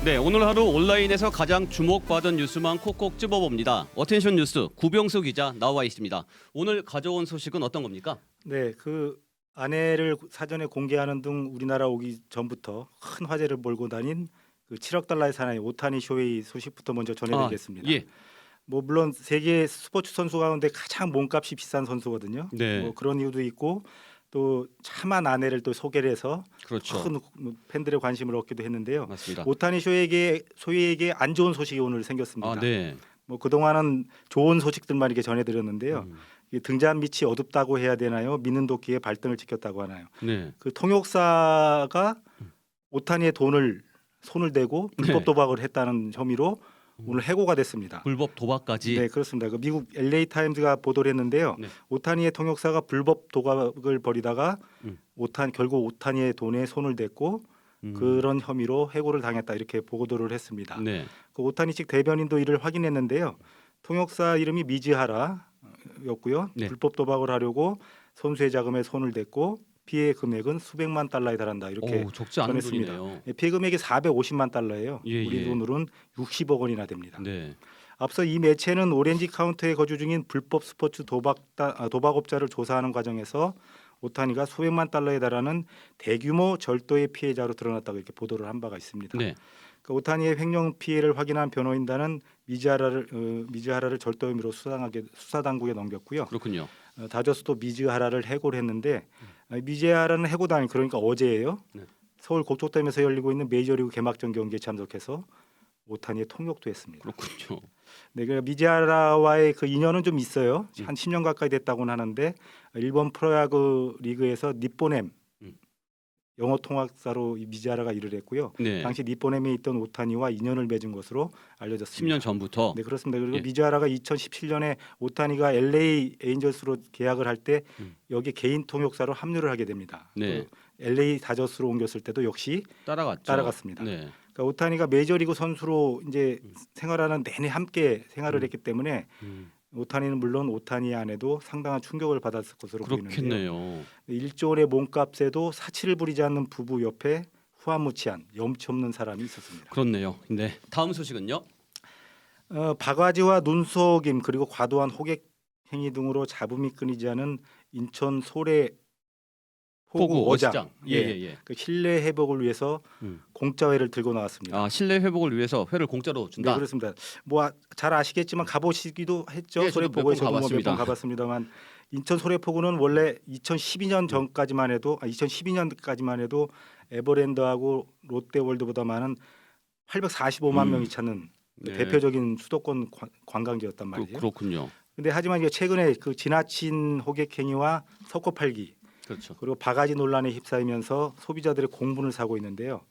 네, 오늘 하루 온라인에서 가장 주목받은 뉴스만 콕콕 집어봅니다. 어텐션 뉴스 구병수 기자 나와 있습니다. 오늘 가져온 소식은 어떤 겁니까? 네, 그 아내를 사전에 공개하는 등 우리나라 오기 전부터 큰 화제를 몰고 다닌 그 7억 달러의 사나이 오타니 쇼헤이 소식부터 먼저 전해드리겠습니다. 예, 뭐 물론 세계 스포츠 선수 가운데 가장 몸값이 비싼 선수거든요. 네. 뭐 그런 이유도 있고 또 참한 아내를 또 소개를 해서 그렇죠. 큰 팬들의 관심을 얻기도 했는데요. 맞습니다. 오타니 쇼헤이에게 안 좋은 소식이 오늘 생겼습니다. 네. 뭐 그동안은 좋은 소식들만 이렇게 전해드렸는데요. 이 등잔 밑이 어둡다고 해야 되나요? 미는 도끼의 발등을 지켰다고 하나요? 네. 그 통역사가 오타니의 돈을 손을 대고 불법 네. 도박을 했다는 혐의로 오늘 해고가 됐습니다. 불법 도박까지. 네, 그렇습니다. 그 미국 LA 타임즈가 보도를 했는데요. 네. 오타니의 통역사가 불법 도박을 벌이다가 음. 결국 오타니의 돈에 손을 댔고 그런 혐의로 해고를 당했다 이렇게 보도를 했습니다. 네. 그 오타니 측 대변인도 이를 확인했는데요. 통역사 이름이 미즈하라였고요. 네. 불법 도박을 하려고 선수의 자금에 손을 댔고 피해 금액은 수백만 달러에 달한다 이렇게 오, 적지 않은 전했습니다. 돈이네요. 피해 금액이 450만 달러예요. 예, 우리 예. 돈으로는 60억 원이나 됩니다. 네. 앞서 이 매체는 오렌지 카운티에 거주 중인 불법 스포츠 도박업자를 조사하는 과정에서 오타니가 수백만 달러에 달하는 대규모 절도의 피해자로 드러났다고 이렇게 보도를 한 바가 있습니다. 네. 그 오타니의 횡령 피해를 확인한 변호인단은 미즈하라를 절도 혐의로 수사 당국에 넘겼고요. 그렇군요. 다저스도 미즈하라를 해고를 했는데 미즈하라는 해고당일 그러니까 어제예요. 네. 서울 고척돔에서 열리고 있는 메이저리그 개막전 경기에 참석해서 오타니의 통역도 했습니다. 그렇군요. 네, 그 미즈하라와의 그 인연은 좀 있어요. 한 10년 가까이 됐다고는 하는데 일본 프로야구 리그에서 니포넴 영어 통역사로 이 미즈하라가 일을 했고요. 네. 당시 니포넴에 있던 오타니와 인연을 맺은 것으로 알려졌습니다. 10년 전부터. 네, 그렇습니다. 그리고 예. 미즈하라가 2017년에 오타니가 LA 에인절스로 계약을 할 때 여기 개인 통역사로 합류를 하게 됩니다. 네. 또 LA 다저스로 옮겼을 때도 역시 따라갔죠. 따라갔습니다. 네. 그러니까 오타니가 메이저리그 선수로 이제 생활하는 내내 함께 생활을 했기 때문에 오타니는 물론 오타니의 아내도 상당한 충격을 받았을 것으로 보이는데요. 그렇겠네요. 1조 원의 몸값에도 사치를 부리지 않는 부부 옆에 후한무치한 염치 없는 사람이 있었습니다. 그렇네요. 네. 다음 소식은요? 바가지와 눈속임 그리고 과도한 호객 행위 등으로 잡음이 끊이지 않은 인천 소래 호구 어장 예. 그 실내 회복을 위해서 공짜회를 들고 나왔습니다. 아, 실내 회복을 위해서 회를 공짜로 준다. 네, 그렇습니다. 뭐 잘 아시겠지만 가보시기도 했죠. 예, 저도 소래포구에 몇번 저도 몇 가봤습니다. 번 가봤습니다만 인천 소래포구는 원래 2012년 전까지만 해도 2012년까지만 해도 에버랜드하고 롯데월드보다 많은 845만 명이 찾는 네. 대표적인 수도권 관광지였단 말이에요. 그렇군요. 근데 하지만 이제 최근에 그 지나친 호객 행위와 섞어 팔기 그렇죠. 그리고 바가지 논란에 휩싸이면서 소비자들의 공분을 사고 있는데요.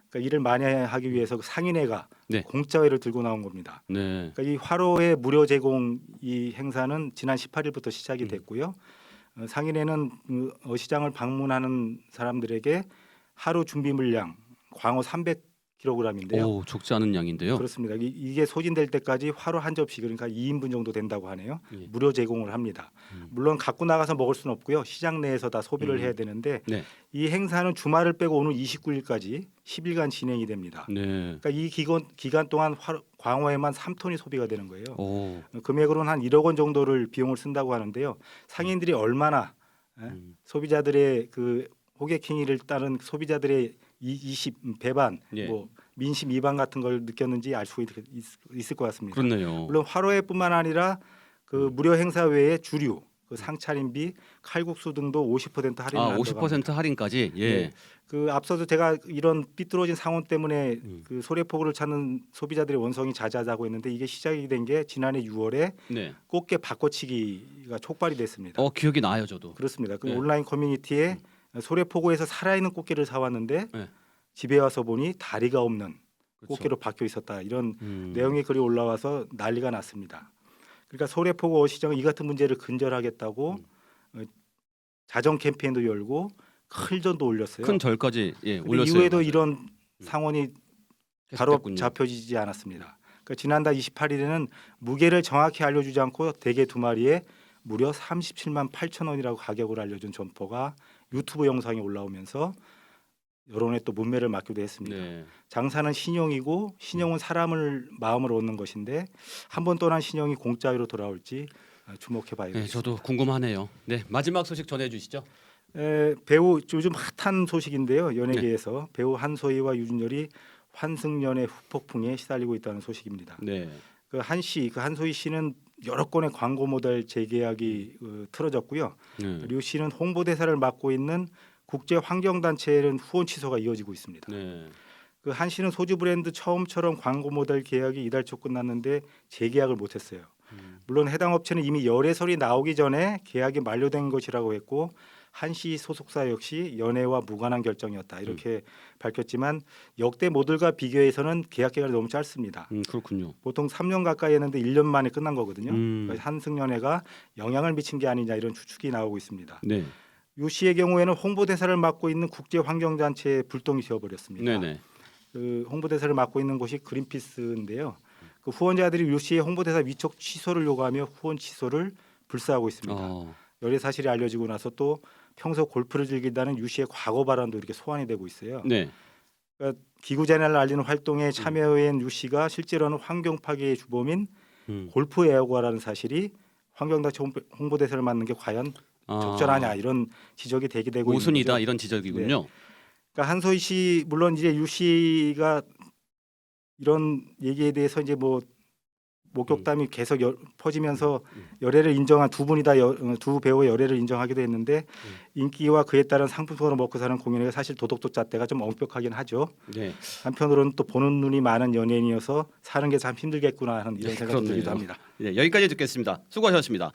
그러니까 이를 만회하기 위해서 그 상인회가 네. 공짜회를 들고 나온 겁니다. 네. 그러니까 이 화로회 무료 제공 이 행사는 지난 18일부터 시작이 됐고요. 상인회는 시장을 방문하는 사람들에게 하루 준비 물량 광어 300kg인데요. 오, 적지 않은 양인데요. 그렇습니다. 이게 소진될 때까지 화로 한 접시 그러니까 2인분 정도 된다고 하네요. 예. 무료 제공을 합니다. 물론 갖고 나가서 먹을 수는 없고요. 시장 내에서 다 소비를 해야 되는데 네. 이 행사는 주말을 빼고 오늘 29일까지 10일간 진행이 됩니다. 네. 그러니까 이 기간 동안 광어에만 3톤이 소비가 되는 거예요. 오. 금액으로는 한 1억 원 정도를 비용을 쓴다고 하는데요. 상인들이 얼마나 소비자들의 그 호객 행위를 따른 소비자들의 20 배반, 예. 뭐 민심 위반 같은 걸 느꼈는지 알 수 있을 것 같습니다. 그렇네요. 물론 화로회뿐만 아니라 그 무료 행사 외에 주류, 그 상차림비, 칼국수 등도 50% 할인을 아, 한다고 합니다. 50% 할인까지. 예. 네. 그 앞서도 제가 이런 삐뚤어진 상원 때문에 그 소래포구를 찾는 소비자들의 원성이 자자하다고 했는데 이게 시작이 된 게 지난해 6월에 네. 꽃게 바꿔치기가 촉발이 됐습니다. 기억이 나요, 저도. 그렇습니다. 그 네. 온라인 커뮤니티에 소래포구에서 살아있는 꽃게를 사왔는데 네. 집에 와서 보니 다리가 없는 그렇죠. 꽃게로 바뀌어 있었다. 이런 내용의 글이 올라와서 난리가 났습니다. 그러니까 소래포구 어시장은 이 같은 문제를 근절하겠다고 자정 캠페인도 열고 클전도 올렸어요. 큰 절까지 근데 올렸어요. 이후에도 맞아요. 이런 상원이 바로 계속됐군요. 잡혀지지 않았습니다. 그러니까 지난달 28일에는 무게를 정확히 알려주지 않고 대게 2마리에 무려 37만 8천 원이라고 가격을 알려준 점포가 유튜브 영상이 올라오면서 여론의 또 문매를 맞기도 했습니다. 네. 장사는 신용이고 신용은 사람을 마음을 얻는 것인데 한 번 떠난 신용이 공짜로 돌아올지 주목해 네, 봐야겠습니다. 저도 궁금하네요. 네, 마지막 소식 전해주시죠. 배우 요즘 핫한 소식인데요. 연예계에서 배우 한소희와 유준열이 환승연애 후폭풍에 시달리고 있다는 소식입니다. 네. 그 한소희 씨는 여러 건의 광고 모델 재계약이 틀어졌고요. 네. 류 씨는 홍보대사를 맡고 있는 국제 환경 단체는 후원 취소가 이어지고 있습니다. 네. 그 한 씨는 소주 브랜드 처음처럼 광고 모델 계약이 이달 초 끝났는데 재계약을 못했어요. 물론 해당 업체는 이미 열애설이 나오기 전에 계약이 만료된 것이라고 했고 한 씨 소속사 역시 연애와 무관한 결정이었다 이렇게 밝혔지만 역대 모델과 비교해서는 계약 기간이 너무 짧습니다. 그렇군요. 보통 3년 가까이 했는데 1년 만에 끝난 거거든요. 음. 그래서 한승연애가 영향을 미친 게 아니냐 이런 추측이 나오고 있습니다. 네. 유 씨의 경우에는 홍보대사를 맡고 있는 국제환경단체에 불똥이 튀어버렸습니다. 네네. 그 홍보대사를 맡고 있는 곳이 그린피스인데요. 그 후원자들이 유 씨의 홍보대사 위촉 취소를 요구하며 후원 취소를 불사하고 있습니다. 열애 사실이 알려지고 나서 또 평소 골프를 즐긴다는 유 씨의 과거 발언도 이렇게 소환이 되고 있어요. 네. 그러니까 기후 재난을 알리는 활동에 참여한 유 씨가 실제로는 환경 파괴의 주범인 골프 애호가라는 사실이 환경단체 홍보대사를 맡는 게 과연 적절하냐 이런 지적이 되고 있는 모순이다 거죠. 이런 지적이군요. 그러니까 한소희 씨 물론 이제 유 씨가 이런 얘기에 대해서 이제 뭐 목격담이 계속 퍼지면서 열애를 인정한 두 분이 다 두 배우의 열애를 인정하기도 했는데 인기와 그에 따른 상품성으로 먹고 사는 공연에 사실 도덕도 잣대가 좀 엄격하긴 하죠. 네. 한편으로는 또 보는 눈이 많은 연예인이어서 사는 게 참 힘들겠구나 하는 이런 네, 생각이 들기도 그렇네요. 합니다. 네, 여기까지 듣겠습니다. 수고하셨습니다.